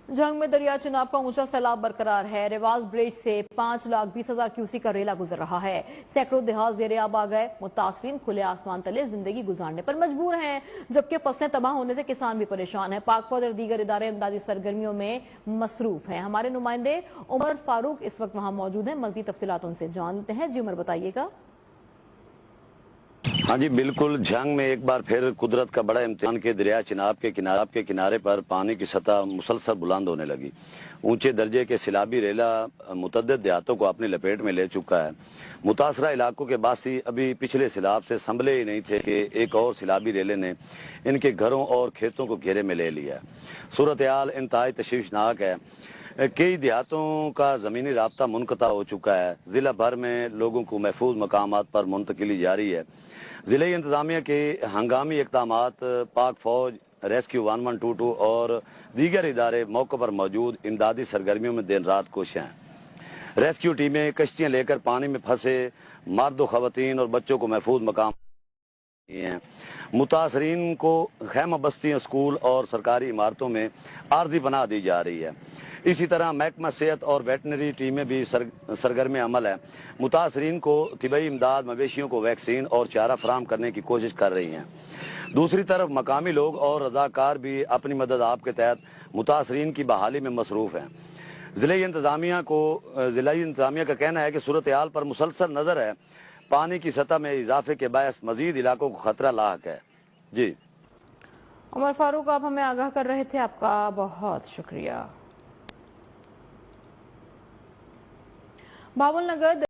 जंग में दरिया चिनाब का ऊंचा सैलाब बरकरार है। रिवाज ब्रिज से 5,20,000 क्यूसी का रेला गुजर रहा है। सैकड़ों देहात जेरे आब आ गए। मुतासरीन खुले आसमान तले जिंदगी गुजारने पर मजबूर हैं, जबकि फसलें तबाह होने से किसान भी परेशान हैं। पाक फौज और दीगर इदारे इमदादी सरगर्मियों में मसरूफ हैं। हमारे नुमाइंदे उमर फारूक इस वक्त वहां मौजूद हैं। मज़ीद तफसीलात उनसे जानते हैं। जी उमर, बताइएगा। हाँ जी, बिल्कुल। जंग में एक बार फिर कुदरत का बड़ा इम्तिहान के दरिया चिनाब के किनारे पर पानी की सतह मुसलसल बुलंद होने लगी। ऊंचे दर्जे के सैलाबी रेला मुतअद्दिद देहातों को अपनी लपेट में ले चुका है। मुतासरा इलाकों के बासी अभी पिछले सैलाब से संभले ही नहीं थे कि एक और सैलाबी रेले ने इनके घरों और खेतों को घेरे में ले लिया। सूरत हाल इंतहाई तशवीशनाक है। कई देहातों का ज़मीनी राब्ता मुनक़ता हो चुका है। ज़िला भर में लोगों को महफूज मकामात पर मुंतकिली जारी है। ज़िले इंतज़ामिया के हंगामी इक़दामात, पाक फ़ौज, रेस्क्यू 1122 और दीगर इदारे मौके पर मौजूद इमदादी सरगर्मियों में दिन रात कोशिश हैं। रेस्क्यू टीमें कश्तियाँ लेकर पानी में फंसे मर्द व ख़वातीन और बच्चों को महफूज मकाम हैं। मुतासरीन को खैमा बस्तियाँ, स्कूल और सरकारी इमारतों में आर्जी पनाह दी जा रही है। इसी तरह महकमा सेहत और वेटनरी टीमें भी सरगर्म अमल है। मुतासरीन को तिबई इमदाद, मवेशियों को वैक्सीन और चारा फराहम करने की कोशिश कर रही हैं। दूसरी तरफ मकामी लोग और रजाकार भी अपनी मदद आप के तहत मुतासरीन की बहाली में मसरूफ़ हैं। ज़िला इंतज़ामिया का कहना है कि सूरत हाल पर मुसलसल नज़र है। पानी की सतह में इजाफे के बायस मजीद इलाकों को खतरा लाक है। जी उमर फारूक, आप हमें आगाह कर रहे थे, आपका बहुत शुक्रिया। बाबुल नगर